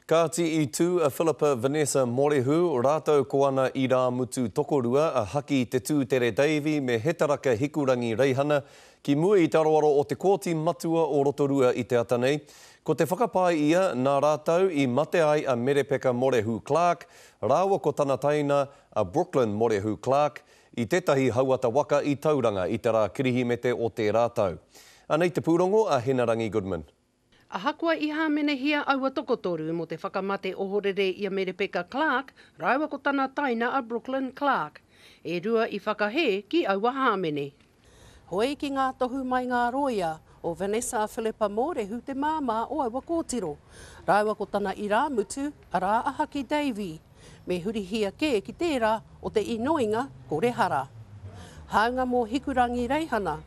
Ka ti I tū a Philippa Vanessa Morehu, rātou ko ana I rā mutu tokorua a haki te tū Tere Davey me hetaraka hikurangi reihana ki mua I taroaro o te kōti matua o Rotorua I te atanei. Ko te whakapai ia nā rātou I mate ai a Merepeka Morehu Clark, rāua ko tana taina a Brooklyn Morehu Clark, I tētahi hauata waka I tauranga I te rā kirihimete o te rātou. Anei te pūrongo a Henarangi Goodman. A hakua I hāmenehia aua tokotoru mo te whakamate o horere I a Merepeka Clark, raiwa ko tana taina a Brooklyn Clark. E rua I whakahe ki aua hāmene. Hoi ki ngā tohu mai ngā roia o Vanessa Philippa Morehu te māma o aua kōtiro. Raiwa ko tana I rā mutu a rā ahaki Davey. Me hurihia ke ki tērā o te inoinga korehara. Haunga mō hikurangi reihana,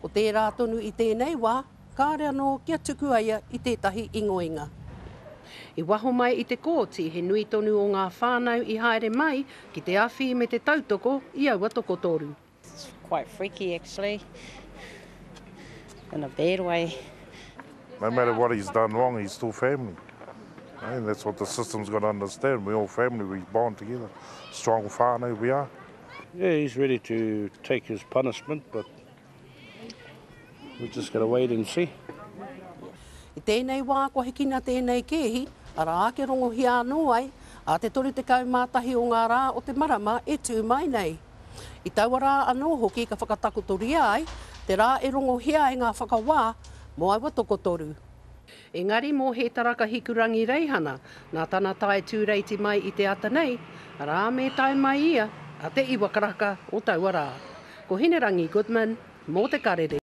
o tērā tonu I tēnei wā, kāre anō kia tuku aia I tētahi ingoinga. I waho mai I te kōti he nui tonu o ngā whānau I haere mai ki te awhi me te tautoko I aua tokotoru. It's quite freaky actually, in a bad way. No matter what he's done wrong, he's still family. And that's what the system's got to understand. We're all family, we bond together. Strong whānau we are. Yeah, he's ready to take his punishment, but we just got to wait and see. I tēnei wā ko hekina tēnei kehi, a rā ke rongohi anō ai, a te toru te kaumātahi o ngā rā o te marama e tū mai nei. I taua rā anō hoki ka whakatakotoria ai, te rā e rongohia e ngā whakawā, mo aua tokotoru. Engari mō he taraka hikurangi reihana, nā tana tae tūreiti mai I te atanei, rā me tae mai ia, a te iwakaraka o taua rā. Ko Henarangi Goodman, mō te karere.